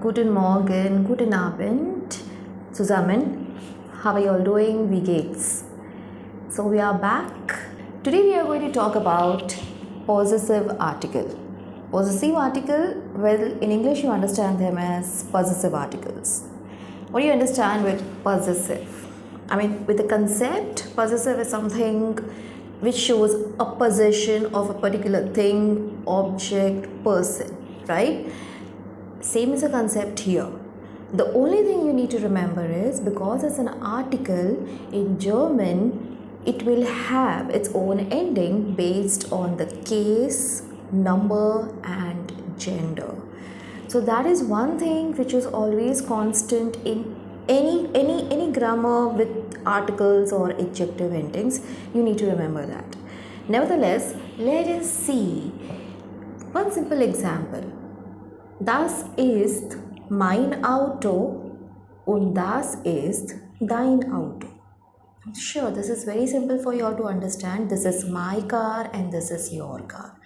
Guten Morgen, guten Abend zusammen. How are you all doing? Wie geht's? So we are back. Today we are going to talk about possessive article. Possessive article, well, in English you understand them as possessive articles. What do you understand with possessive? I mean, with the concept, possessive is something which shows a possession of a particular thing, object, person, right? Same is a concept here. The only thing you need to remember is because it's an article in German, it will have its own ending based on the case, number, and gender. So that is one thing which is always constant in any grammar with articles or adjective endings. You need to remember that. Nevertheless, let us see one simple example. Das ist mein Auto und das ist dein Auto. I'm sure this is very simple for you all to understand. This is my car and this is your car.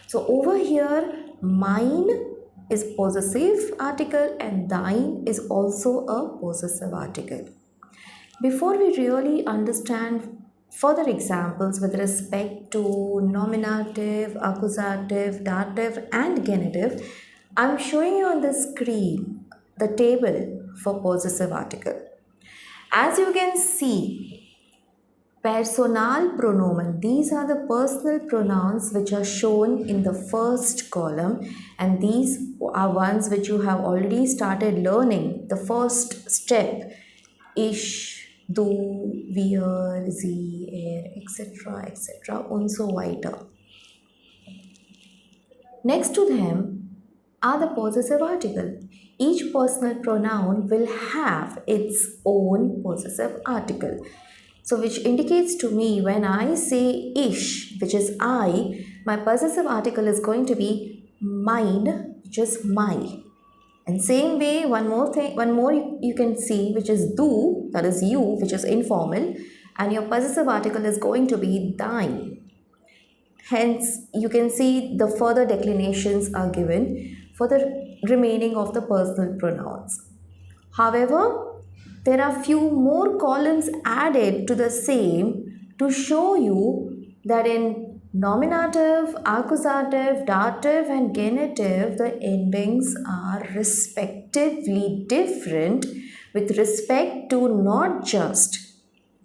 So over here, mine is possessive article and thine is also a possessive article. Before we really understand further examples with respect to nominative, accusative, dative and genitive, I'm showing you on the screen the table for possessive article. As you can see, personal pronomen, these are the personal pronouns which are shown in the first column, and these are ones which you have already started learning. The first step, ich, du, wir, sie, er, etc. und so weiter. Next to them are the possessive article. Each personal pronoun will have its own possessive article. So which indicates to me when I say ich, which is I, my possessive article is going to be mine, which is my. And same way, one more you can see, which is du, that is you, which is informal, and your possessive article is going to be thine. Hence, you can see the further declinations are given for the remaining of the personal pronouns. However, there are few more columns added to the same to show you that in nominative, accusative, dative and genitive, the endings are respectively different with respect to not just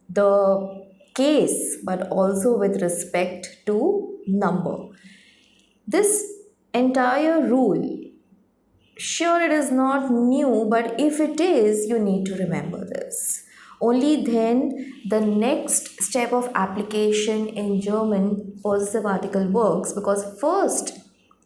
the case but also with respect to number. This entire rule, sure, it is not new, but if it is, you need to remember this. Only then the next step of application in German possessive article works, because first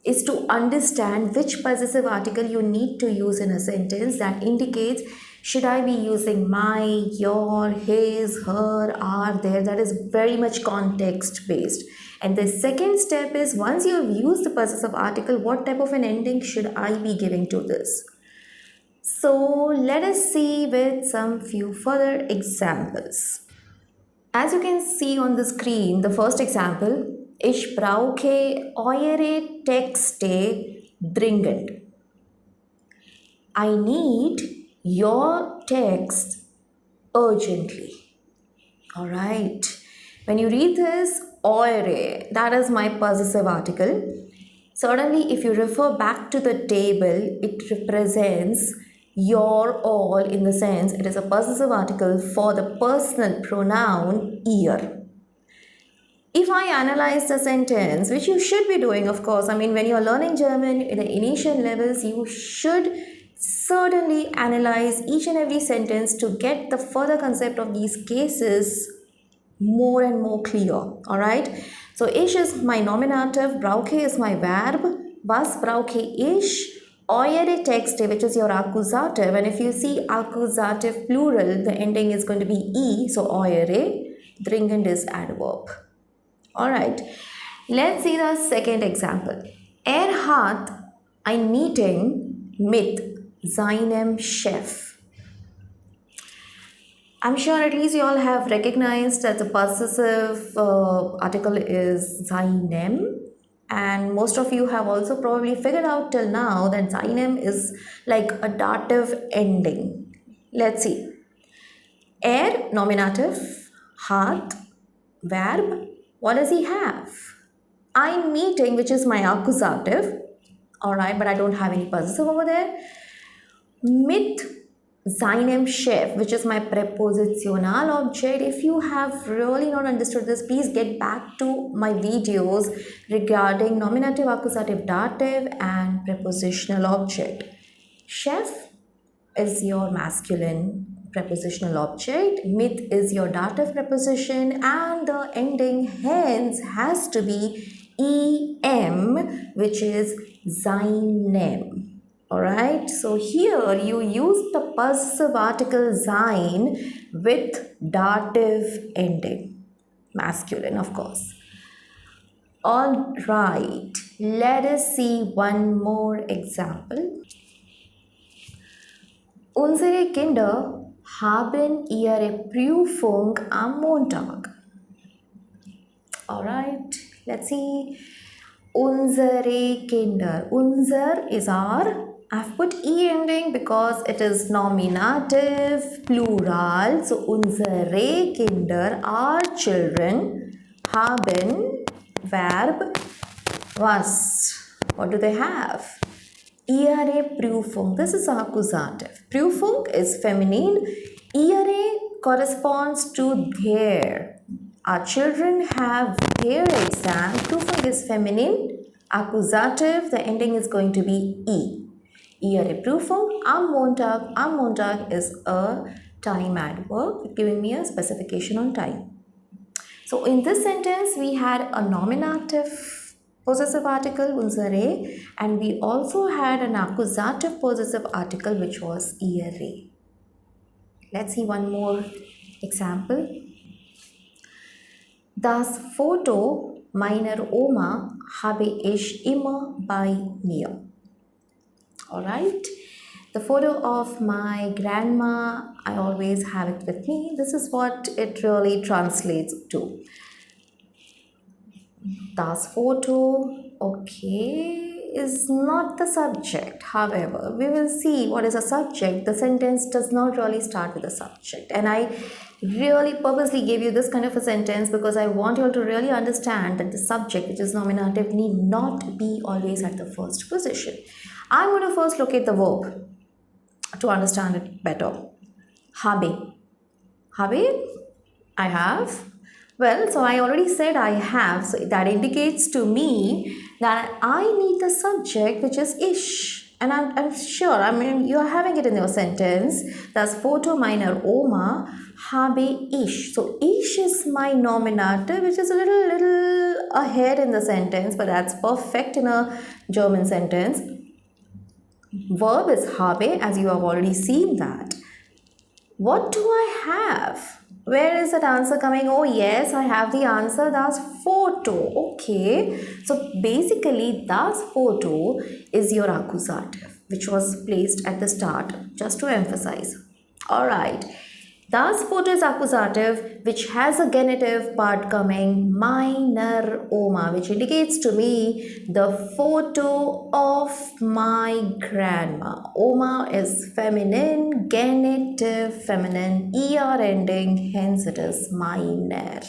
is to understand which possessive article you need to use in a sentence that indicates should I be using my, your, his, her, are, their. That is very much context based. And the second step is once you have used the possessive article, what type of an ending should I be giving to this? So let us see with some few further examples. As you can see on the screen, the first example, ich brauche eure Texte dringend. I need your text urgently. All right. When you read this, eure, that is my possessive article. Certainly, if you refer back to the table, it represents your, all, in the sense it is a possessive article for the personal pronoun ihr. If I analyze the sentence, which you should be doing, of course, I mean, when you are learning German in the initial levels, you should certainly analyze each and every sentence to get the further concept of these cases more and more clear. All right. So ich is my nominative, brauche is my verb, was brauche ich, eure Texte, which is your accusative, and if you see accusative plural, the ending is going to be e, so eure, dringend is adverb. All right. Let's see the second example. Hat ein Meeting mit seinem Chef. I'm sure at least you all have recognized that the possessive article is seinem And most of you have also probably figured out till now that Zainem is like a dative ending. Let's see. Nominative, haat, verb. What does he have? I'm meeting, which is my accusative. Alright, but I don't have any possessive over there. Mit seinem Chef, which is my prepositional object. If you have really not understood this, please get back to my videos regarding nominative, accusative, dative and prepositional object. Chef is your masculine prepositional object, mit is your dative preposition, and the ending hence has to be em, which is seinem. Alright, so here you use the possessive article sein with dative ending, masculine of course. Alright, let us see one more example. Unsere Kinder haben ihre Prüfung am Montag. Alright, let's see. Unsere Kinder. Unser is our. I've put e ending because it is nominative, plural. So, unsere Kinder, our children, haben, verb, was. What do they have? Ihre Prüfung. This is accusative. Prüfung is feminine. Ihre corresponds to their. Our children have their exam. Prüfung is feminine. Accusative. The ending is going to be e. Ihre Prüfung am Montag. Am Montag is a time adverb giving me a specification on time. So in this sentence, we had a nominative possessive article, unsere, and we also had an accusative possessive article, which was ihre. Let's see one more example. Das Foto meiner Oma habe ich immer bei mir. Alright, the photo of my grandma, I always have it with me. This is what it really translates to. Das Foto, okay, is not the subject. However, we will see what is a subject. The sentence does not really start with a subject. And I really purposely gave you this kind of a sentence because I want you all to really understand that the subject, which is nominative, need not be always at the first position. I'm going to first locate the verb to understand it better. Habe. Habe, I have. Well, so I already said I have. So that indicates to me that I need the subject, which is ich. And I'm sure, I mean, you're having it in your sentence. Das Foto meiner Oma habe ich. So ich is my nominative, which is a little ahead in the sentence, but that's perfect in a German sentence. Verb is habe, as you have already seen that. What do I have? Where is that answer coming? Oh yes, I have the answer. Das Foto. Okay. So basically, das Foto is your accusative, which was placed at the start, just to emphasize. Alright. Das Foto is accusative, which has a genitive part coming, meiner Oma, which indicates to me the photo of my grandma. Oma is feminine, genitive, feminine, er ending, hence it is meiner.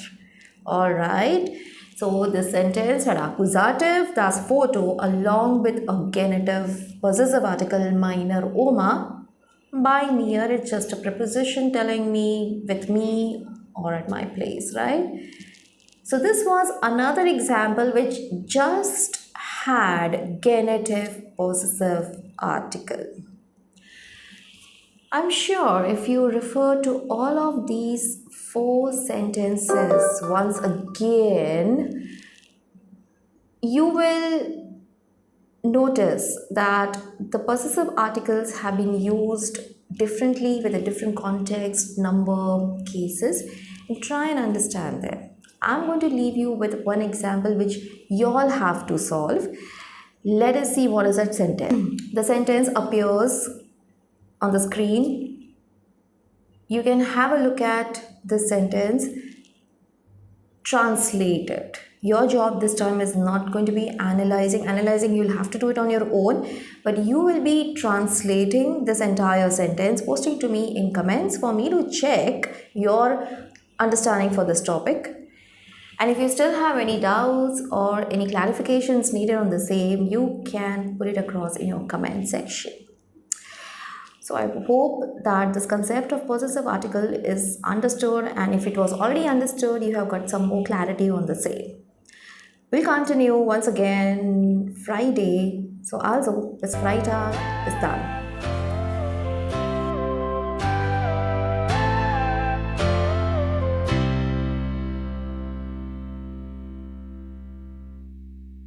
Alright. So the sentence had accusative, das Foto, along with a genitive possessive article, meiner Oma. By near, it's just a preposition telling me with me or at my place, right? So this was another example which just had genitive possessive article. I'm sure if you refer to all of these 4 sentences once again, you will notice that the possessive articles have been used differently with a different context, number, cases, and try and understand them. I'm going to leave you with one example which you all have to solve. Let us see what is that sentence. The sentence appears on the screen. You can have a look at the sentence, translate it. Your job this time is not going to be analyzing, you'll have to do it on your own, but you will be translating this entire sentence, posting to me in comments for me to check your understanding for this topic. And if you still have any doubts or any clarifications needed on the same, you can put it across in your comment section. So I hope that this concept of possessive article is understood, and if it was already understood, you have got some more clarity on the same. We'll continue once again Friday. So also, this Freitag is done.